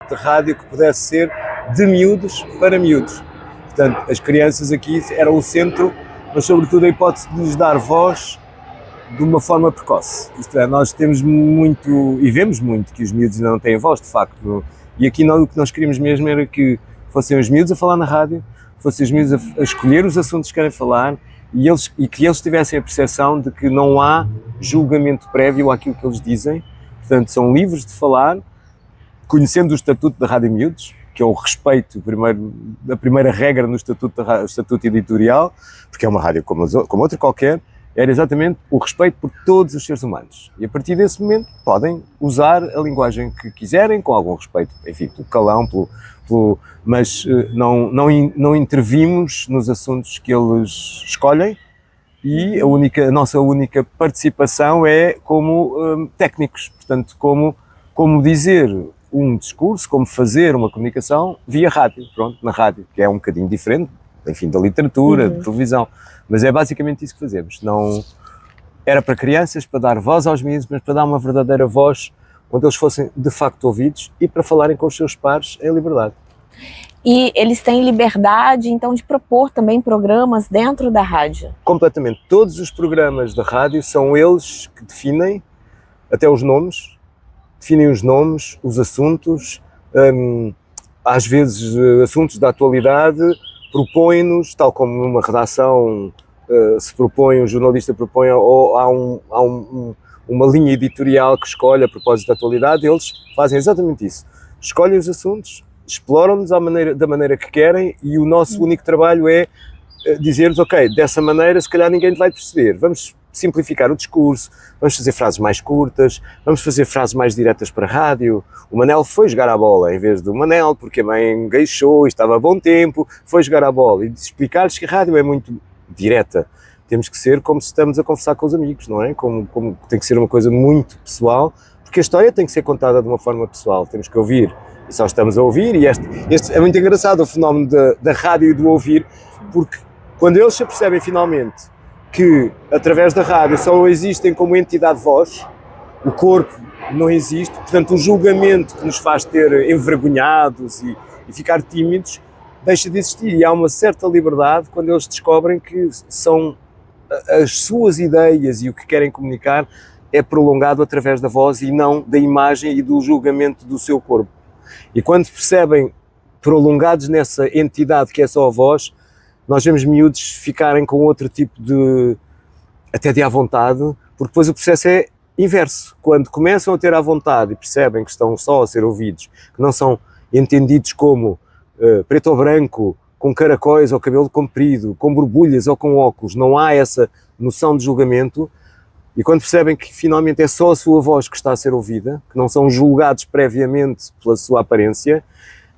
De rádio que pudesse ser de miúdos para miúdos. Portanto, as crianças aqui eram o centro, mas sobretudo a hipótese de lhes dar voz de uma forma precoce. Isto é, nós temos muito, e vemos muito, que os miúdos ainda não têm voz, de facto. E aqui o que nós queríamos mesmo era que fossem os miúdos a falar na rádio, fossem os miúdos a escolher os assuntos que querem falar e que eles tivessem a percepção de que não há julgamento prévio àquilo que eles dizem. Portanto, são livres de falar, conhecendo o Estatuto da Rádio Miúdos, que é o respeito, a primeira regra no estatuto editorial, porque é uma rádio como outra qualquer, era exatamente o respeito por todos os seres humanos. E a partir desse momento podem usar a linguagem que quiserem, com algum respeito, enfim, pelo calão, mas não intervimos nos assuntos que eles escolhem e a nossa única participação é como técnicos, portanto, como dizer um discurso, como fazer uma comunicação via rádio, pronto, na rádio, que é um bocadinho diferente, enfim, da literatura, da televisão, mas é basicamente isso que fazemos. Não era para crianças, para dar voz aos miúdos, mas para dar uma verdadeira voz onde eles fossem de facto ouvidos e para falarem com os seus pares em liberdade. E eles têm liberdade, então, de propor também programas dentro da rádio? Completamente. Todos os programas da rádio são eles que definem, até os nomes, definem os nomes, os assuntos, às vezes assuntos da atualidade, propõem-nos, tal como numa redação se propõe, um jornalista propõe, ou há uma linha editorial que escolhe a propósito da atualidade, eles fazem exatamente isso. Escolhem os assuntos, exploram-nos da maneira que querem e o nosso único trabalho é dizer-lhes, ok, dessa maneira se calhar ninguém vai perceber, vamos simplificar o discurso, vamos fazer frases mais curtas, vamos fazer frases mais diretas para a rádio. O Manel foi jogar a bola em vez do Manel, porque a mãe gueixou e estava a bom tempo, foi jogar a bola. E explicar-lhes que a rádio é muito direta. Temos que ser como se estamos a conversar com os amigos, não é? Como tem que ser uma coisa muito pessoal, porque a história tem que ser contada de uma forma pessoal. Temos que ouvir e só estamos a ouvir. E este é muito engraçado, o fenómeno da rádio e do ouvir, porque quando eles se apercebem finalmente que através da rádio só existem como entidade voz, o corpo não existe, portanto o julgamento que nos faz ter envergonhados e ficar tímidos deixa de existir e há uma certa liberdade quando eles descobrem que são as suas ideias e o que querem comunicar é prolongado através da voz e não da imagem e do julgamento do seu corpo. E quando se percebem prolongados nessa entidade que é só a voz, nós vemos miúdos ficarem com outro tipo até de à vontade, porque depois o processo é inverso. Quando começam a ter à vontade e percebem que estão só a ser ouvidos, que não são entendidos como preto ou branco, com caracóis ou cabelo comprido, com borbulhas ou com óculos, não há essa noção de julgamento, e quando percebem que finalmente é só a sua voz que está a ser ouvida, que não são julgados previamente pela sua aparência,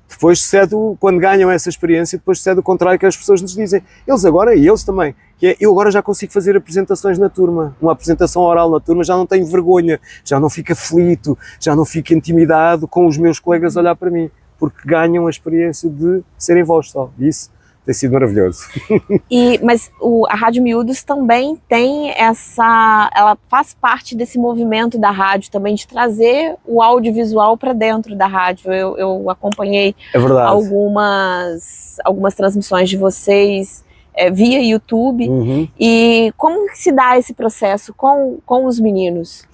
depois sucede, quando ganham essa experiência, depois sucede o contrário que as pessoas nos dizem. Eles agora, e eles também, que é, eu agora já consigo fazer apresentações na turma, uma apresentação oral na turma, já não tenho vergonha, já não fico aflito, já não fico intimidado com os meus colegas a olhar para mim, porque ganham a experiência de serem voz só. Isso tem sido maravilhoso. Mas a Rádio Miúdos também tem ela faz parte desse movimento da rádio também, de trazer o audiovisual para dentro da rádio. Eu acompanhei algumas transmissões de vocês via YouTube. E como se dá esse processo com os meninos?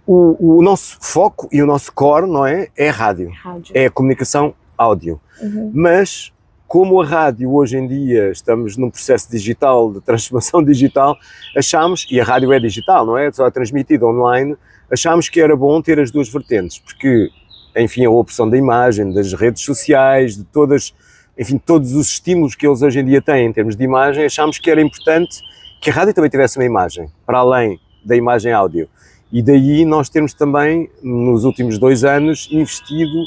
O nosso foco e o nosso core, não é? É a rádio. É a comunicação áudio. Mas como a rádio hoje em dia estamos num processo digital, de transformação digital, achámos, e a rádio é digital, não é? Só é transmitida online, achámos que era bom ter as duas vertentes, porque, enfim, a opção da imagem, das redes sociais, de todos os estímulos que eles hoje em dia têm em termos de imagem, achámos que era importante que a rádio também tivesse uma imagem, para além da imagem áudio. E daí nós temos também, nos últimos 2 anos, investido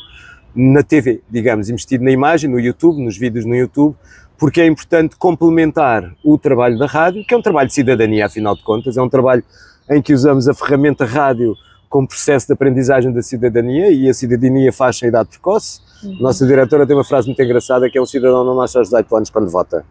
na TV, digamos, investido na imagem, no YouTube, nos vídeos no YouTube, porque é importante complementar o trabalho da rádio, que é um trabalho de cidadania, afinal de contas, é um trabalho em que usamos a ferramenta rádio como processo de aprendizagem da cidadania, e a cidadania faz-se em idade precoce. A nossa diretora tem uma frase muito engraçada, que é: um cidadão não nasce aos 18 anos quando vota.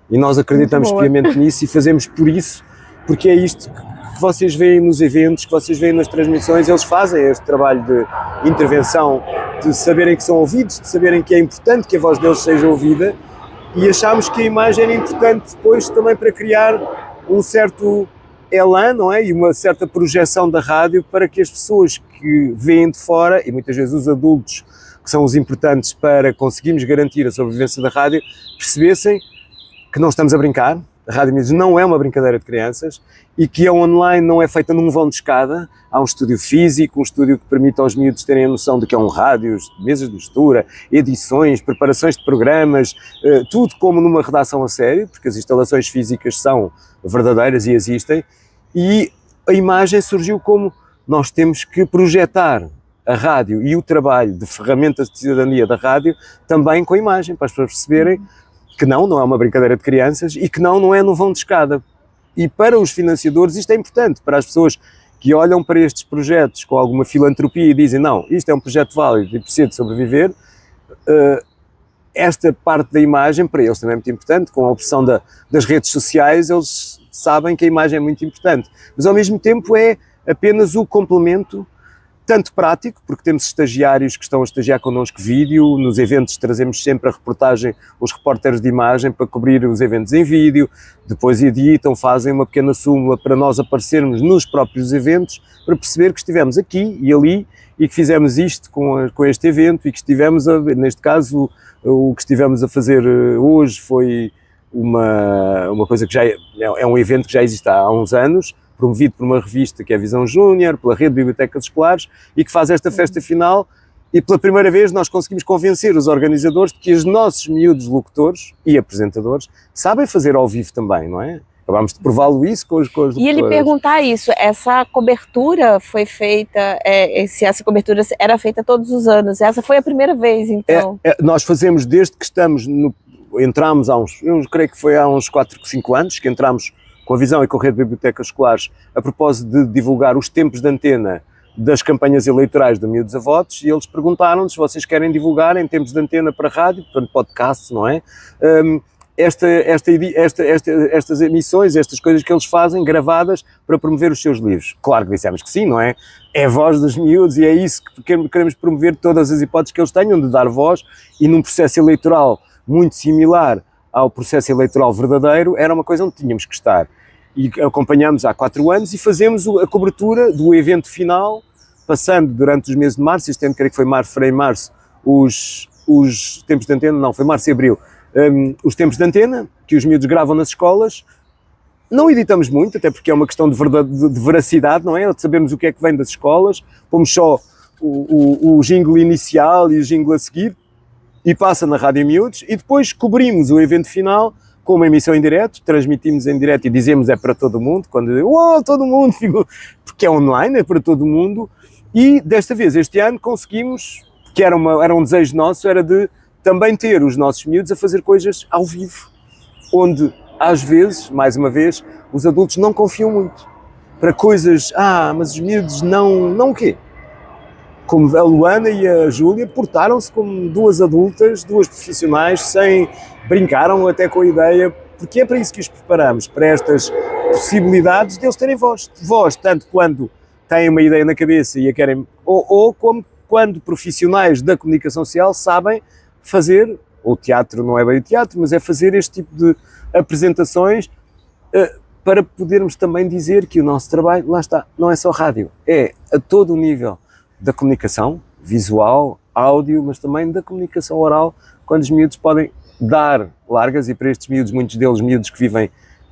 E nós acreditamos piamente nisso e fazemos por isso, porque é isto que vocês veem nos eventos, que vocês veem nas transmissões, eles fazem este trabalho de intervenção, de saberem que são ouvidos, de saberem que é importante que a voz deles seja ouvida, e achámos que a imagem era importante depois também para criar um certo elan, não é? E uma certa projeção da rádio para que as pessoas que vêm de fora, e muitas vezes os adultos, que são os importantes para conseguirmos garantir a sobrevivência da rádio, percebessem que não estamos a brincar, a Rádio Miúdos não é uma brincadeira de crianças e que a online não é feita num vão de escada, há um estúdio físico, um estúdio que permite aos miúdos terem a noção do que é um rádio, mesas de mistura, edições, preparações de programas, tudo como numa redação a sério, porque as instalações físicas são verdadeiras e existem, e a imagem surgiu como nós temos que projetar a rádio e o trabalho de ferramentas de cidadania da rádio também com a imagem, para as pessoas perceberem que não é uma brincadeira de crianças e que não é no vão de escada. E para os financiadores isto é importante, para as pessoas que olham para estes projetos com alguma filantropia e dizem não, isto é um projeto válido e precisa de sobreviver, esta parte da imagem para eles também é muito importante, com a opção das redes sociais eles sabem que a imagem é muito importante, mas ao mesmo tempo é apenas o complemento tanto prático, porque temos estagiários que estão a estagiar connosco vídeo, nos eventos trazemos sempre a reportagem, os repórteres de imagem para cobrir os eventos em vídeo, depois editam, fazem uma pequena súmula para nós aparecermos nos próprios eventos, para perceber que estivemos aqui e ali e que fizemos isto com este evento e que estivemos, neste caso, o que estivemos a fazer hoje foi uma coisa que já é um evento que já existe há uns anos, promovido por uma revista que é a Visão Júnior, pela Rede de Bibliotecas Escolares e que faz esta festa final e pela primeira vez nós conseguimos convencer os organizadores de que os nossos miúdos locutores e apresentadores sabem fazer ao vivo também, não é? Acabámos de prová-lo isso com os locutores. E ele perguntar isso, essa cobertura foi feita, se essa cobertura era feita todos os anos, essa foi a primeira vez então? Nós fazemos desde que entramos eu creio que foi há uns 4, 5 anos que entramos com a Visão e com a Rede de Bibliotecas Escolares, a propósito de divulgar os tempos de antena das campanhas eleitorais do Miúdos a Votos, e eles perguntaram-nos se vocês querem divulgar em tempos de antena para rádio, portanto podcast, não é? Estas emissões, estas coisas que eles fazem, gravadas para promover os seus livros. Claro que dissemos que sim, não é? É a voz dos miúdos e é isso que queremos promover, todas as hipóteses que eles tenham de dar voz, e num processo eleitoral muito similar ao processo eleitoral verdadeiro, era uma coisa onde tínhamos que estar. E acompanhamos há 4 anos e fazemos a cobertura do evento final, passando durante os meses de março, este ano creio que foi março, os tempos de antena, não, foi março e abril, os tempos de antena, que os miúdos gravam nas escolas. Não editamos muito, até porque é uma questão de veracidade, não é? De sabermos o que é que vem das escolas, pomos só o jingle inicial e o jingle a seguir, e passa na Rádio Miúdos, e depois cobrimos o evento final com uma emissão em direto, transmitimos em direto e dizemos é para todo mundo, quando todo mundo, porque é online, é para todo mundo, e desta vez, este ano, conseguimos, que era um desejo nosso, era de também ter os nossos miúdos a fazer coisas ao vivo, onde às vezes, mais uma vez, os adultos não confiam muito, para coisas, mas os miúdos não o quê? Como a Luana e a Júlia portaram-se como 2 adultas, 2 profissionais, brincaram até com a ideia, porque é para isso que os preparamos, para estas possibilidades de eles terem voz, tanto quando têm uma ideia na cabeça e a querem, ou como quando profissionais da comunicação social sabem fazer, o teatro não é bem o teatro, mas é fazer este tipo de apresentações, para podermos também dizer que o nosso trabalho, lá está, não é só rádio, é a todo o nível da comunicação visual, áudio, mas também da comunicação oral, quando os miúdos podem dar largas, e para estes miúdos, muitos deles miúdos que vivem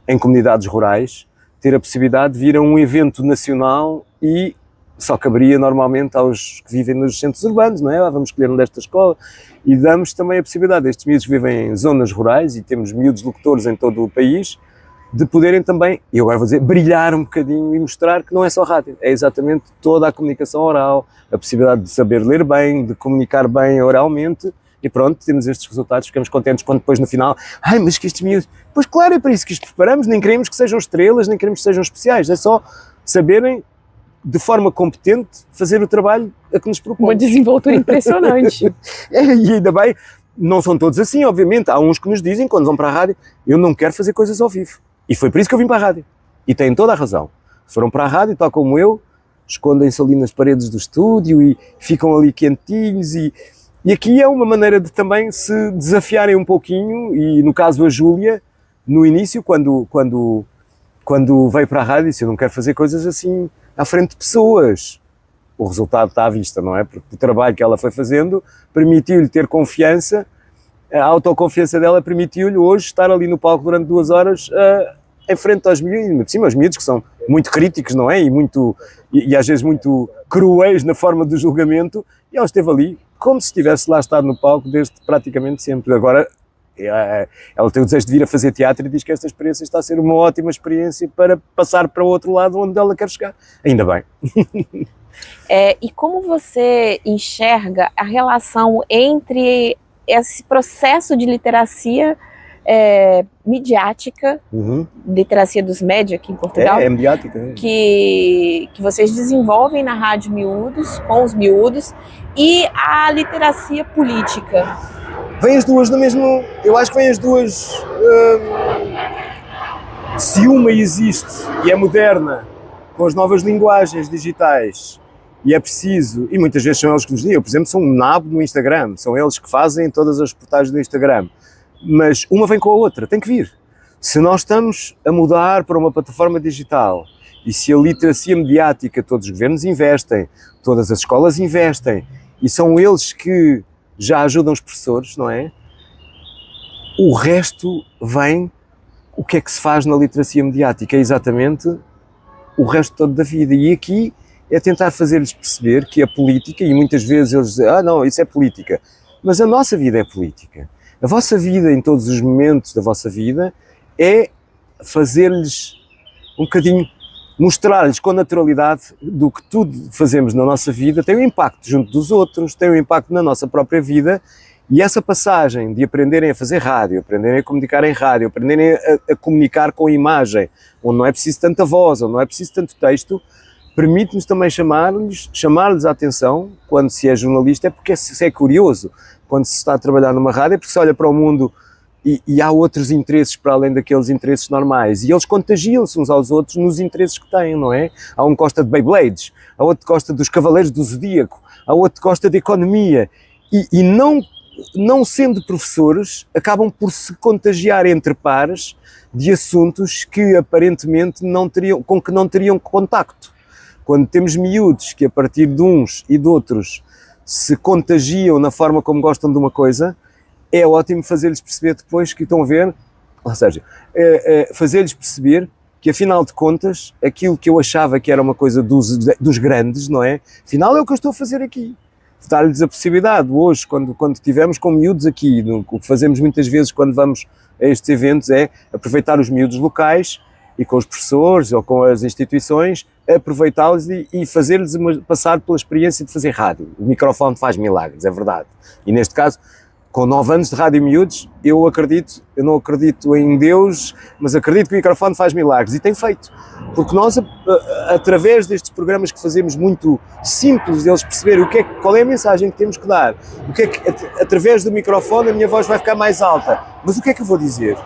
em comunidades rurais, ter a possibilidade de vir a um evento nacional, e só caberia normalmente aos que vivem nos centros urbanos, não é? Vamos escolher um desta escola, e damos também a possibilidade a estes miúdos que vivem em zonas rurais, e temos miúdos locutores em todo o país, de poderem também, e agora vou dizer, brilhar um bocadinho e mostrar que não é só rádio, é exatamente toda a comunicação oral, a possibilidade de saber ler bem, de comunicar bem oralmente, e pronto, temos estes resultados, ficamos contentes quando depois no final, mas que estes miúdos, pois claro, é para isso que os preparamos, nem queremos que sejam estrelas, nem queremos que sejam especiais, é só saberem, de forma competente, fazer o trabalho a que nos propomos. Uma desenvoltura impressionante. E ainda bem, não são todos assim, obviamente, há uns que nos dizem, quando vão para a rádio, eu não quero fazer coisas ao vivo. E foi por isso que eu vim para a rádio. E têm toda a razão. Foram para a rádio, tal como eu, escondem-se ali nas paredes do estúdio e ficam ali quentinhos e aqui é uma maneira de também se desafiarem um pouquinho e no caso a Júlia, no início, quando veio para a rádio, disse, eu não quero fazer coisas assim à frente de pessoas. O resultado está à vista, não é? Porque o trabalho que ela foi fazendo permitiu-lhe ter confiança, a autoconfiança dela permitiu-lhe hoje estar ali no palco durante 2 horas em frente aos miúdos, por cima os miúdos que são muito críticos, não é? E às vezes muito cruéis na forma do julgamento, e ela esteve ali como se estivesse lá estado no palco desde praticamente sempre. Agora, ela tem o desejo de vir a fazer teatro e diz que esta experiência está a ser uma ótima experiência para passar para o outro lado onde ela quer chegar. Ainda bem. E como você enxerga a relação entre esse processo de literacia midiática, literacia dos média aqui em Portugal, é midiática, que vocês desenvolvem na Rádio Miúdos, com os miúdos, e a literacia política? Vêm as duas no mesmo... Eu acho que vêm as duas... Se uma existe e é moderna, com as novas linguagens digitais, e é preciso, e muitas vezes são eles que nos dizem, eu, por exemplo, sou um nabo no Instagram, são eles que fazem todas as reportagens do Instagram, mas uma vem com a outra, tem que vir. Se nós estamos a mudar para uma plataforma digital, e se a literacia mediática, todos os governos investem, todas as escolas investem, e são eles que já ajudam os professores, não é? O resto vem, o que é que se faz na literacia mediática? É exatamente o resto todo da vida. E aqui é tentar fazer-lhes perceber que a política, e muitas vezes eles dizem, não, isso é política. Mas a nossa vida é política. A vossa vida, em todos os momentos da vossa vida, é fazer-lhes um bocadinho, mostrar-lhes com naturalidade do que tudo fazemos na nossa vida tem um impacto junto dos outros, tem um impacto na nossa própria vida, e essa passagem de aprenderem a fazer rádio, aprenderem a comunicar em rádio, aprenderem a comunicar com imagem, onde não é preciso tanta voz, onde não é preciso tanto texto, permite-nos também chamar-lhes a atenção, quando se é jornalista, é porque se é curioso, quando se está a trabalhar numa rádio, é porque se olha para o mundo e há outros interesses para além daqueles interesses normais, e eles contagiam-se uns aos outros nos interesses que têm, não é? Há um que gosta de Beyblades, há outro que gosta dos Cavaleiros do Zodíaco, há outro que gosta de economia, e não sendo professores, acabam por se contagiar entre pares de assuntos que aparentemente com que não teriam contacto. Quando temos miúdos que a partir de uns e de outros se contagiam na forma como gostam de uma coisa, é ótimo fazer-lhes perceber depois que estão a ver, ou seja, fazer-lhes perceber que afinal de contas, aquilo que eu achava que era uma coisa dos grandes, não é? Afinal é o que eu estou a fazer aqui. Dar-lhes a possibilidade, hoje, quando estivermos com miúdos aqui, o que fazemos muitas vezes quando vamos a estes eventos é aproveitar os miúdos locais e com os professores ou com as instituições, aproveitá-los e fazer-lhes passar pela experiência de fazer rádio. O microfone faz milagres, é verdade. E neste caso, com 9 anos de Rádio Miúdos, eu não acredito em Deus, mas acredito que o microfone faz milagres, e tem feito. Porque nós, através destes programas que fazemos muito simples, deles perceberem qual é a mensagem que temos que dar, através do microfone a minha voz vai ficar mais alta, mas o que é que eu vou dizer?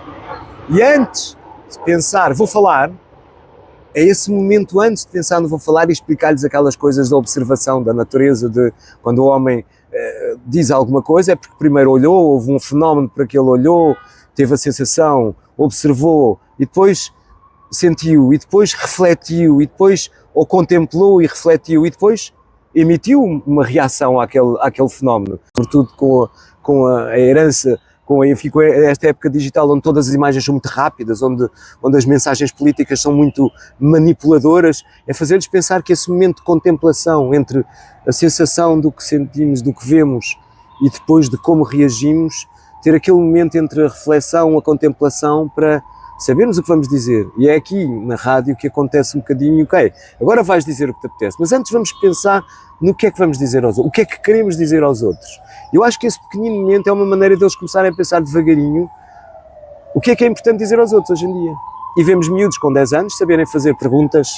E antes de pensar, vou falar, é esse momento antes de pensar no vou falar e explicar-lhes aquelas coisas da observação, da natureza, de quando o homem diz alguma coisa, é porque primeiro olhou, houve um fenómeno para que ele olhou, teve a sensação, observou, e depois sentiu, e depois refletiu, e depois ou contemplou e refletiu, e depois emitiu uma reação àquele fenómeno, sobretudo com a herança, com esta época digital onde todas as imagens são muito rápidas, onde as mensagens políticas são muito manipuladoras, é fazer-lhes pensar que esse momento de contemplação entre a sensação do que sentimos, do que vemos e depois de como reagimos, ter aquele momento entre a reflexão, a contemplação, para sabermos o que vamos dizer. E é aqui na rádio que acontece um bocadinho, ok, agora vais dizer o que te apetece, mas antes vamos pensar no que é que vamos dizer aos outros, o que é que queremos dizer aos outros. Eu acho que esse pequenino momento é uma maneira deles começarem a pensar devagarinho o que é importante dizer aos outros hoje em dia. E vemos miúdos com 10 anos saberem fazer perguntas,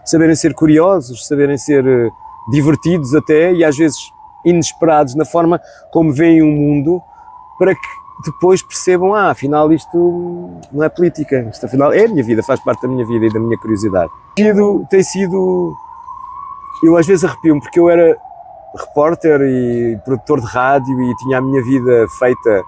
saberem ser curiosos, saberem ser divertidos até, e às vezes inesperados na forma como veem o mundo, para que depois percebam, afinal isto não é política, isto afinal é a minha vida, faz parte da minha vida e da minha curiosidade. Tem sido, eu às vezes arrepio-me porque eu era repórter e produtor de rádio e tinha a minha vida feita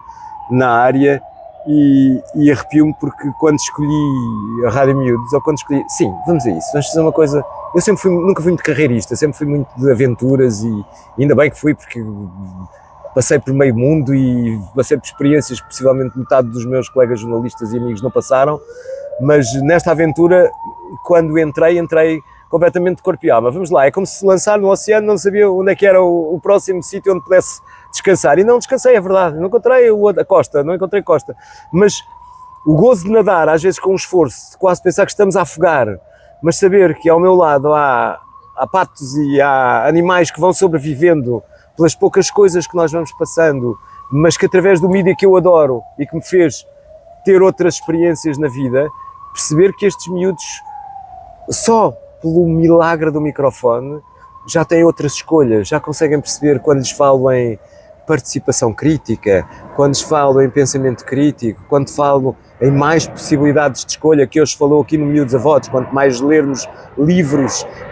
na área e arrepio-me porque quando escolhi a Rádio Miúdos, ou quando escolhi, sim, vamos a isso, vamos fazer uma coisa, eu nunca fui muito carreirista, sempre fui muito de aventuras e ainda bem que fui porque passei por meio mundo e passei por experiências que possivelmente metade dos meus colegas jornalistas e amigos não passaram, mas nesta aventura, quando entrei completamente de corpo e alma. Vamos lá, é como se lançar no oceano, não sabia onde é que era o próximo sítio onde pudesse descansar. E não descansei, é verdade, não encontrei a costa, não encontrei costa. Mas o gozo de nadar, às vezes com um esforço, de quase pensar que estamos a afogar, mas saber que ao meu lado há patos e há animais que vão sobrevivendo pelas poucas coisas que nós vamos passando, mas que através do mídia que eu adoro e que me fez ter outras experiências na vida, perceber que estes miúdos, só pelo milagre do microfone, já têm outras escolhas, já conseguem perceber quando lhes falo em participação crítica, quando lhes falo em pensamento crítico, quando falo em mais possibilidades de escolha, que hoje falou aqui no Miúdos a Votos, quanto mais lermos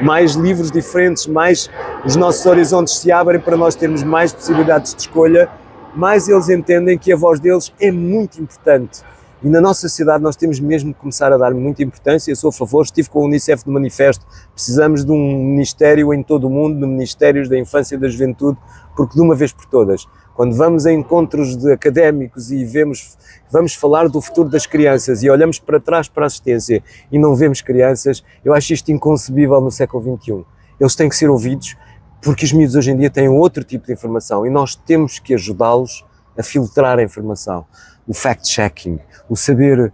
mais livros diferentes, mais os nossos horizontes se abrem para nós termos mais possibilidades de escolha, mais eles entendem que a voz deles é muito importante. E na nossa sociedade nós temos mesmo que começar a dar muita importância. Eu sou a favor, estive com o Unicef no manifesto, precisamos de um ministério em todo o mundo, de ministérios da infância e da juventude, porque de uma vez por todas, quando vamos a encontros de académicos e vamos falar do futuro das crianças e olhamos para trás para a assistência e não vemos crianças, eu acho isto inconcebível no século XXI. Eles têm que ser ouvidos porque os miúdos hoje em dia têm outro tipo de informação e nós temos que ajudá-los a filtrar a informação. O fact-checking, o saber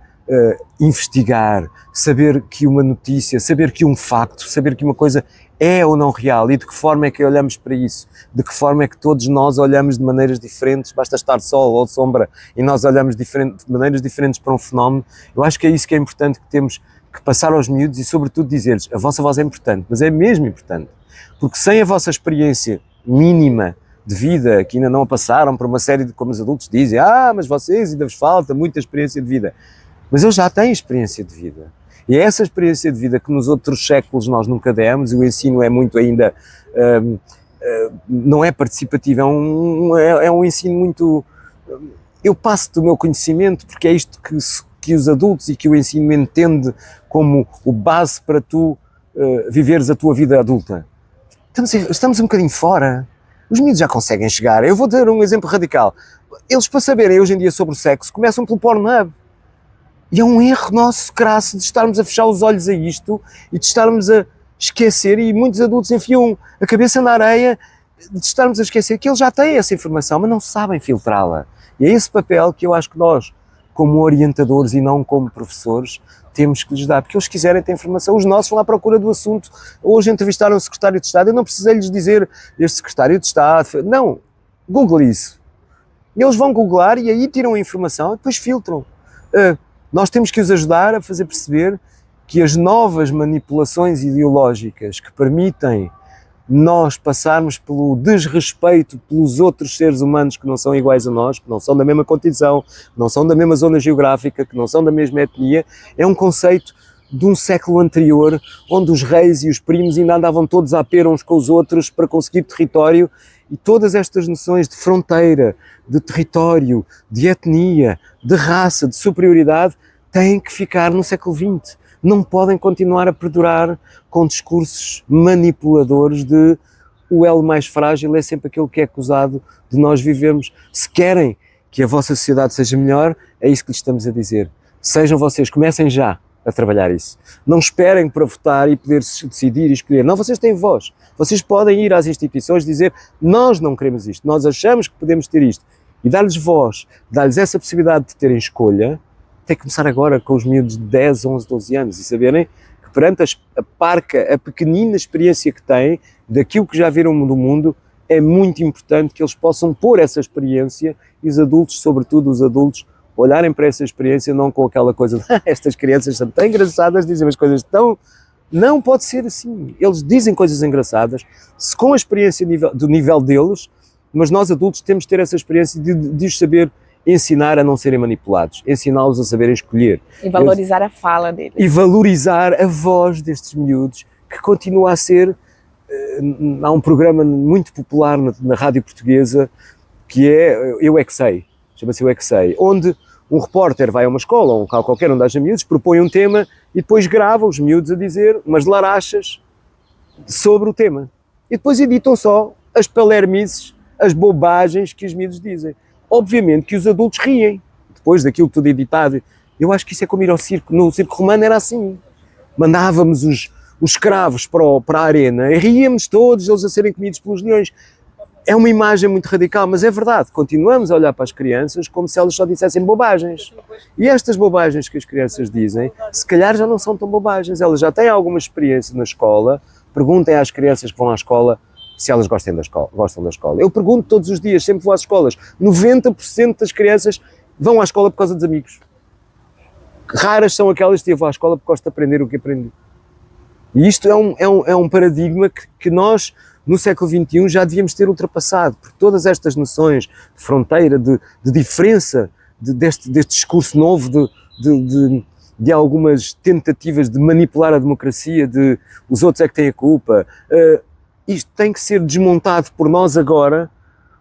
investigar, saber que uma notícia, saber que um facto, saber que uma coisa é ou não real e de que forma é que olhamos para isso, de que forma é que todos nós olhamos de maneiras diferentes, basta estar sol ou sombra e nós olhamos de maneiras diferentes para um fenómeno. Eu acho que é isso que é importante que temos que passar aos miúdos e sobretudo dizer-lhes, a vossa voz é importante, mas é mesmo importante, porque sem a vossa experiência mínima de vida, que ainda não a passaram por uma série de, como os adultos dizem, mas vocês ainda vos falta muita experiência de vida, mas eles já têm experiência de vida. E é essa experiência de vida que nos outros séculos nós nunca demos, e o ensino é muito ainda, não é participativo, é um ensino muito, eu passo do meu conhecimento, porque é isto que os adultos e que o ensino entende como o base para tu viveres a tua vida adulta. Estamos um bocadinho fora. Os miúdos já conseguem chegar. Eu vou dar um exemplo radical. Eles, para saberem hoje em dia sobre o sexo, começam pelo Pornhub. E é um erro nosso crasso de estarmos a fechar os olhos a isto e de estarmos a esquecer, e muitos adultos enfiam a cabeça na areia, de estarmos a esquecer que eles já têm essa informação, mas não sabem filtrá-la. E é esse papel que eu acho que nós, como orientadores e não como professores, temos que lhes dar, porque eles quiserem ter informação, os nossos vão à procura do assunto. Hoje entrevistaram o secretário de Estado, eu não precisei lhes dizer, este secretário de Estado, não, google isso. Eles vão googlar e aí tiram a informação e depois filtram. Nós temos que os ajudar a fazer perceber que as novas manipulações ideológicas que permitem nós passarmos pelo desrespeito pelos outros seres humanos que não são iguais a nós, que não são da mesma condição, que não são da mesma zona geográfica, que não são da mesma etnia, é um conceito de um século anterior, onde os reis e os primos ainda andavam todos a pera uns com os outros para conseguir território, e todas estas noções de fronteira, de território, de etnia, de raça, de superioridade, têm que ficar no século XX. Não podem continuar a perdurar com discursos manipuladores de o elo mais frágil é sempre aquele que é acusado de nós vivermos. Se querem que a vossa sociedade seja melhor, é isso que lhes estamos a dizer. Sejam vocês, comecem já a trabalhar isso. Não esperem para votar e poder decidir e escolher. Não, vocês têm voz. Vocês podem ir às instituições e dizer, nós não queremos isto, nós achamos que podemos ter isto. E dar-lhes voz, dar-lhes essa possibilidade de terem escolha, tem que começar agora com os miúdos de 10, 11, 12 anos e saberem que perante a parca, a pequenina experiência que têm daquilo que já viram do mundo, é muito importante que eles possam pôr essa experiência e os adultos, sobretudo os adultos, olharem para essa experiência não com aquela coisa de estas crianças são tão engraçadas, dizem as coisas tão... Não pode ser assim. Eles dizem coisas engraçadas, com a experiência do nível deles, mas nós adultos temos de ter essa experiência de os saber ensinar a não serem manipulados, ensiná-los a saberem escolher. E valorizar a fala deles. E valorizar a voz destes miúdos, que continua a ser... Há um programa muito popular na rádio portuguesa que é Eu É Que Sei, chama-se Eu É Que Sei, onde um repórter vai a uma escola ou um local qualquer onde haja miúdos, propõe um tema e depois grava os miúdos a dizer umas larachas sobre o tema. E depois editam só as palermices, as bobagens que os miúdos dizem. Obviamente que os adultos riem, depois daquilo tudo editado. Eu acho que isso é como ir ao circo. No circo romano era assim. Mandávamos os escravos para a arena e ríamos todos, eles a serem comidos pelos leões. É uma imagem muito radical, mas é verdade. Continuamos a olhar para as crianças como se elas só dissessem bobagens. E estas bobagens que as crianças dizem, se calhar já não são tão bobagens. Elas já têm alguma experiência na escola. Perguntem às crianças que vão à escola se elas gostam da escola. Eu pergunto todos os dias, sempre vou às escolas. 90% das crianças vão à escola por causa dos amigos. Raras são aquelas que vão à escola porque gostam de aprender o que aprendi. E isto é um paradigma que nós, no século XXI, já devíamos ter ultrapassado, porque todas estas noções de fronteira, de diferença, deste discurso novo, de algumas tentativas de manipular a democracia, de os outros é que têm a culpa, isto tem que ser desmontado por nós agora,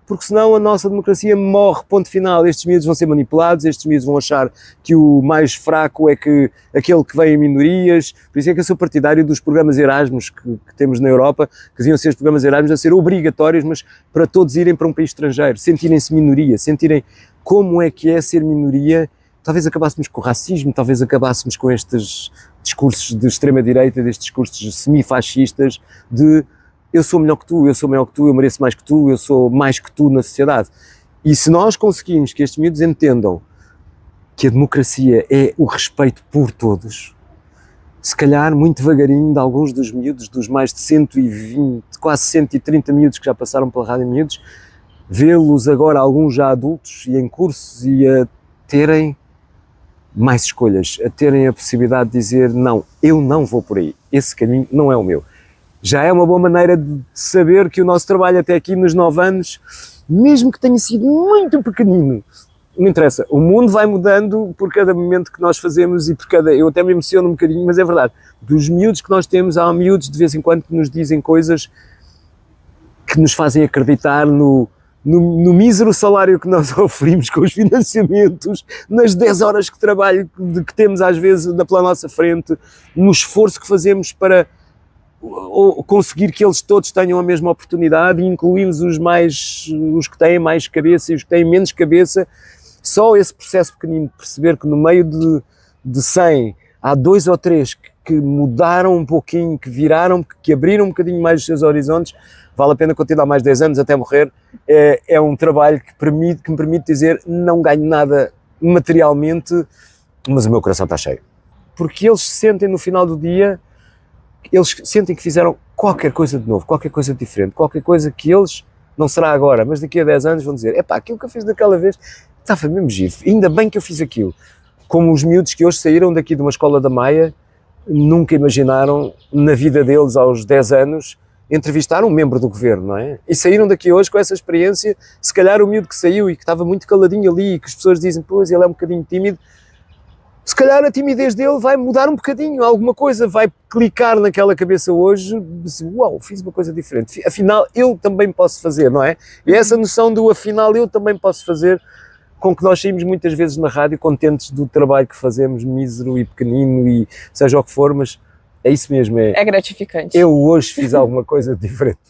porque senão a nossa democracia morre, ponto final. Estes miúdos vão ser manipulados, estes miúdos vão achar que o mais fraco é aquele que vem em minorias. Por isso é que eu sou partidário dos programas Erasmus que temos na Europa, que deviam ser os programas Erasmus a ser obrigatórios, mas para todos irem para um país estrangeiro, sentirem-se minoria, sentirem como é que é ser minoria. Talvez acabássemos com o racismo, talvez acabássemos com estes discursos de extrema-direita, destes discursos semifascistas de eu sou melhor que tu, eu sou maior que tu, eu mereço mais que tu, eu sou mais que tu na sociedade. E se nós conseguimos que estes miúdos entendam que a democracia é o respeito por todos, se calhar muito devagarinho de alguns dos miúdos, dos mais de 120, quase 130 miúdos que já passaram pela Rádio Miúdos, vê-los agora alguns já adultos e em cursos e a terem mais escolhas, a terem a possibilidade de dizer não, eu não vou por aí, esse caminho não é o meu. Já é uma boa maneira de saber que o nosso trabalho até aqui nos 9 anos, mesmo que tenha sido muito pequenino, não interessa, o mundo vai mudando por cada momento que nós fazemos e por cada... Eu até me emociono um bocadinho, mas é verdade, dos miúdos que nós temos, há miúdos de vez em quando que nos dizem coisas que nos fazem acreditar no mísero salário que nós oferimos com os financiamentos, nas 10 horas de trabalho que temos às vezes pela nossa frente, no esforço que fazemos para ou conseguir que eles todos tenham a mesma oportunidade e incluímos os que têm mais cabeça e os que têm menos cabeça. Só esse processo pequenino de perceber que no meio de 100 há 2 ou 3 que mudaram um pouquinho, que viraram, que abriram um bocadinho mais os seus horizontes, vale a pena continuar mais 10 anos até morrer. É um trabalho que me permite dizer não ganho nada materialmente, mas o meu coração está cheio. Porque eles sentem no final do dia, eles sentem que fizeram qualquer coisa de novo, qualquer coisa de diferente, qualquer coisa que eles, não será agora, mas daqui a 10 anos vão dizer, epá, aquilo que eu fiz daquela vez estava mesmo giro, ainda bem que eu fiz aquilo. Como os miúdos que hoje saíram daqui de uma escola da Maia, nunca imaginaram na vida deles aos 10 anos entrevistar um membro do governo, não é? E saíram daqui hoje com essa experiência, se calhar o miúdo que saiu e que estava muito caladinho ali e que as pessoas dizem, pois ele é um bocadinho tímido, se calhar a timidez dele vai mudar um bocadinho, alguma coisa vai clicar naquela cabeça hoje, uau, fiz uma coisa diferente, afinal eu também posso fazer, não é? E essa noção do afinal eu também posso fazer, com que nós saímos muitas vezes na rádio contentes do trabalho que fazemos, mísero e pequenino e seja o que for, mas é isso mesmo. É gratificante. Eu hoje fiz alguma coisa diferente.